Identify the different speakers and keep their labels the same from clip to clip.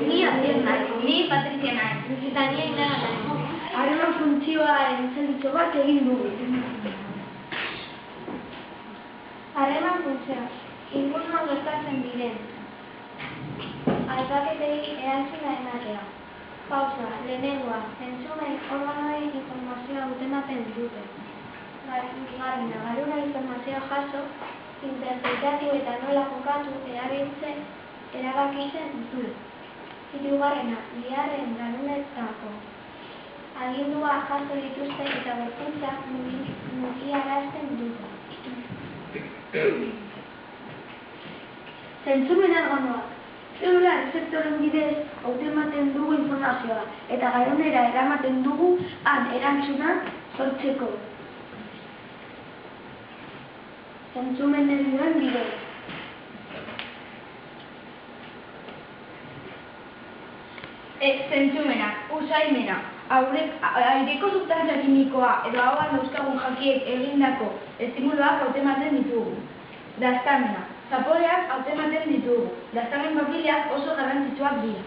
Speaker 1: Ni Asier nahi, ni Patrizia nahi, eta ni Ainara nahi.
Speaker 2: Harreman funtzioaren zerbitzu bat egin dugu.
Speaker 3: Harreman funtzioa, inguruan gertatzen diren aldaketei erantzuna ematea. Pausa, lehenengoa, zentzumen organoei informazioa ematen dute. Garuna informazioa jaso, interpretatu eta nola jokatu erabiltzen erabakitzen du. Hirugarrena, biharren garunetako agindua jaso dituzte eta gorputza mugiarazten dute.
Speaker 2: Zentzumen organoak. Zelular errezeptoren bidez hautematen dugu informazioa eta garunera eramaten dugu han erantzuna sortzeko. Zentzumen nervioen bidez.
Speaker 1: Zentzumenak, usaimena, aireko substantzia kimikoa edo hauan dauzkagun jakiek egindako estimuloak hautematen ditugu. Daztamena, zaporeak hautematen ditugu. Daztamen papileak oso garrantzitsuak dira.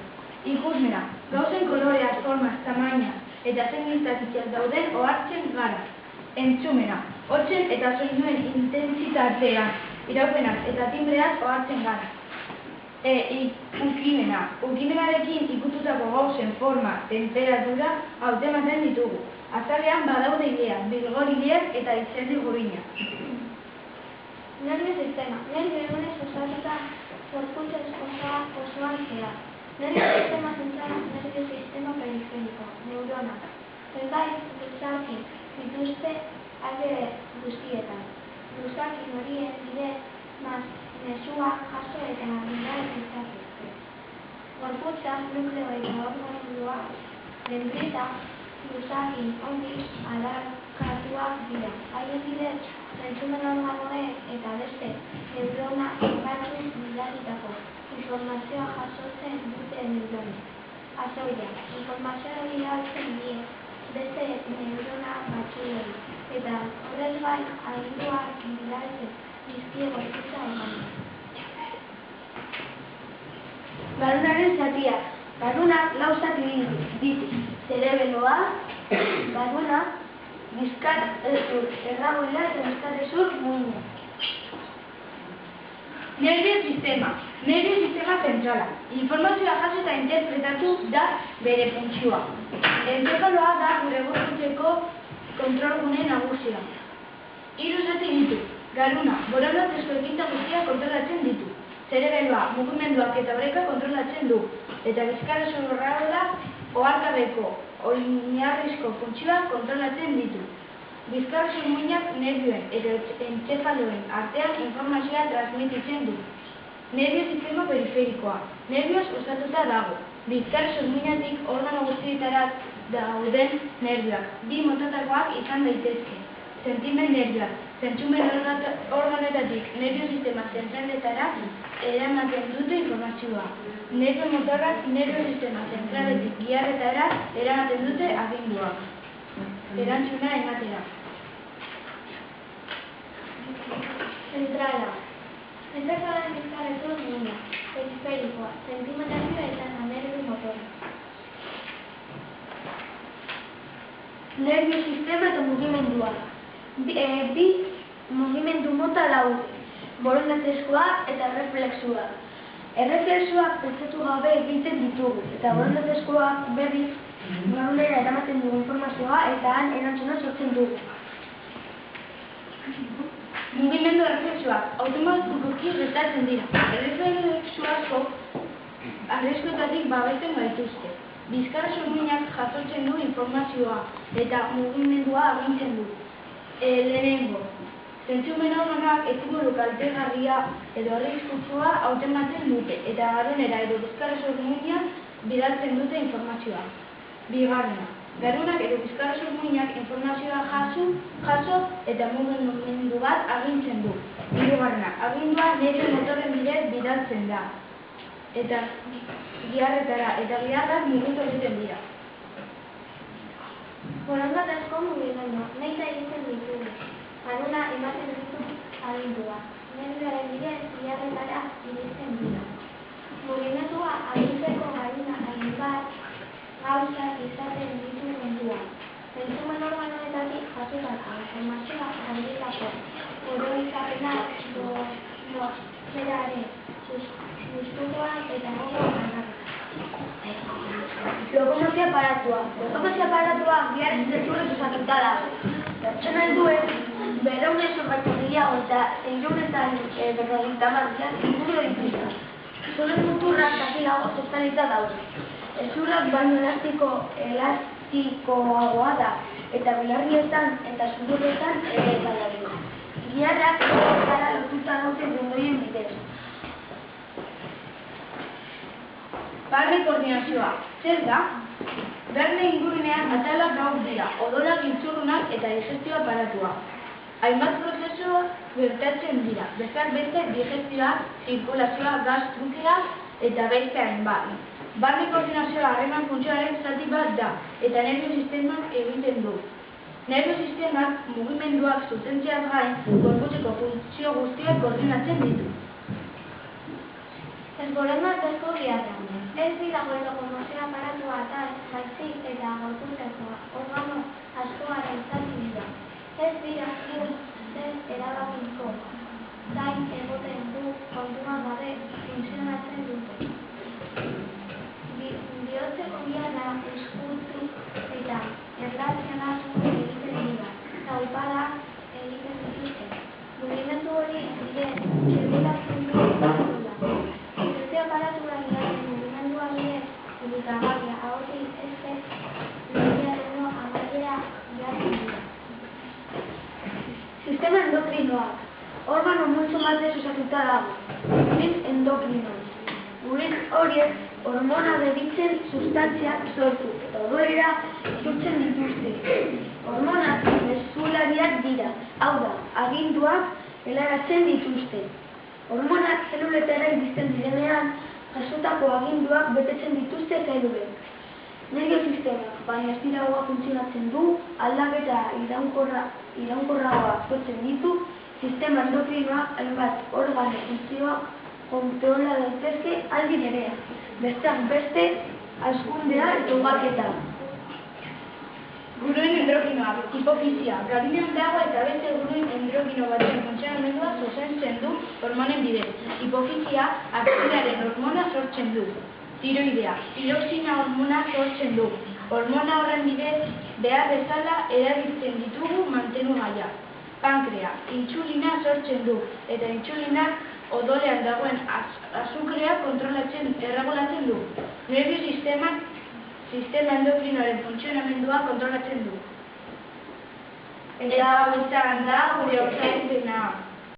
Speaker 1: Ikusmena, gauzen koloreak, formas, tamainaz eta zein izatitxak dauden ohartzen gara. Entzumena, hotsen eta soinuen intentsitatean, iraupenak eta timbreaz ohartzen gara. Ukimena, ukimenarekin ikututako gauzen forma, temperatura hautematen ditugu. Azalean badaude ileak, bilgor-ileak eta itzeldi gurina.
Speaker 3: Nervio sistema, nervio egunez osatuta gorputzez osoan zehar. Nervio sistema zentrala, nervio sistema periferiko, neurona. Zergaitz guztakin dituzte alde guztietan. Guztakin horien bidez mesua jaso eta bidal dituzte. Gorputza, nukleo eta organoa, dendrita, guztakin ongi adarkatuak dira. Haien bidez, zentzumen organoek eta beste neurona enbarruz bidalitako informazioa jasotzen dute neuronek. Azoia, informazioa bidaltzen die beste neurona batzuei eta horrez gain aginduak bidaltzen dizkie gorputza organoak.
Speaker 2: Garunaren zatiak. Garunak lau zati ditu. Zerebeloa, garuna, bizkarrezur erragoila eta bizkarrezur muina.
Speaker 1: Nervio sistema zentrala. Informazioa jaso eta interpretatu da bere funtzioa. Entzefaloa da gure gorputzeko kontrolgune nagusia. Hiru zati ditu. Garuna, borondatezko ekintza guztiak kontrolatzen ditu. Zerebeloa, mugimenduak eta oreka kontrolatzen du. Eta bizkarrezur erragoila oharkabeko oinarrizko funtzioak kontrolatzen ditu. Bizkarrezur muinak nervioen eta entzefaloen artean informazioa transmititzen du. Nervio sistema periferikoa. Nervioz osatuta dago. Bizkarrezur muinatik organo guztietara dauden nervioak. Bi motatakoak izan daitezke. Sentimen nervioak. Zentzumen organoetatik nervio sistema zentraletara eramaten dute informazioa. Nervio motorrak nervio sistema zentraletik giharretara eramaten dute aginduak. Erantzuna ematera.
Speaker 3: Zentrala. Entzefaloen bizkarrezur muina, periferikoa, sentimen nervio eta nervio motorra.
Speaker 2: Nervio sistema eta mugimendua. Bi mugimendu mota daude. Borondatezkoa eta erreflexua. Erreflexuak pentsatu gabe egiten ditugu eta borondatezkoak berriz garunera eramaten dugu informazioa eta han erantzuna sortzen dugu.
Speaker 1: Mugimendu erreflexuak automatikoki gertatzen dira. Erreflexuazko arriskuetatik babesten gaituzte. Bizkarrezur muinak jasotzen du informazioa eta mugimendua agintzen du. Lehenengo, zentzumen organoak estimulu kaltegarria edo arriskutsua hautematen dute eta garunera edo bizkarrezur muinak bidaltzen dute informazioa. Bigarrena, garunak edo bizkarrezur muinak informazioa jaso eta mugimendu bat agintzen du. Hirugarrena, agindua nervio motorren bidez bidaltzen da. Eta giharretara eta giharrak mugitu egiten dira.
Speaker 3: Borondatezko mugimendua, nahi egiten ditugu. Garuna ematen ditu agindua. Nervioaren bidez giharretara iristen dira. Mugimendua agintzeko oroitzapena, zeraren, gustukoa eta gogoa.
Speaker 2: Lokomozio aparatua. Lokomozio aparatua biaren zezurrez osatuta dago. Pertsona helduek berrehun baino gehiago eta 650 inguru dituzte. Zuren muturrak takilago zestalita daude. Hezurrak baino elastikoagoa da eta belarrietan eta sudurretan ere eta daude. Giharrak gara lotuta daude bundoien bidez.
Speaker 1: Barne koordinazioa. Zer da? Barne ingurunean atalak gaur dira, odorak, giltzurrunak eta digestio aparatua. Hainbat prozesua gertatzen dira, besteak beste digestioa, zirkulazioa, gas trukea eta beste hainbat. Barne koordinazioa harreman funtzioaren zati bat da eta nerbio sistemak egiten du. Nerbio sistemak mugimenduak zuzentziaz gain, gorputzeko funtzio guztiak koordinatzen ditu.
Speaker 3: Ez borondatezko giharra. Ez dira lokomozio aparatua atal, baizik eta gorputzeko organo askoaren zati dira. Ez dira zer erabakiko, zain egoten du kontuan gabe funtzionatzen dute. Bihotzeko giharra eskutu eta erlazionatu egiten dira, zaupadak egiten dituzte. Mugimendu hori bidez zirkulatzen du digestio aparatura giharren mugimendua bidez elikagaia ahotik ezek lehiareno amaiera jartzen dira.
Speaker 2: Sistema endokrinoak. Organo multzo batez osatuta dago. Urin endokrinoak. Urin horiek hormona deritzen sustantziak sortu eta odolera isurtzen dituzte. Hormonak mezulariak dira, hau da, aginduak helaratzen dituzte. Hormonak zeluletara iristen direnean, jasotako aginduak betetzen dituzte zelulek. Nerbio sistemak, baina estiragoa funtzionatzen du, aldaketa iraunkorragoa sortzen ditu, sistema endokrinoak hainbat organo funtzioa kontrola daitezke aldi berean. Besteak beste, hazkundea eta ugaketa.
Speaker 1: Guruin endokinoak, hipofisia. Galinean dago eta beste guruin endokino baten funtzionamendua zuzentzen du hormonen bidez. Hipofisia aktinearen hormona sortzen du. Tiroidea, tiroxina hormona sortzen du. Hormona horren bidez behar bezala erabiltzen ditugu mantenu gaia. Pankrea, intsulina sortzen du eta intsulinak odolean dagoen azukrea erregulatzen du. Nerbio sistemak sistema endokrinoaren funtzionamendua kontrolatzen du. Eta hau izan da gure osaizpena.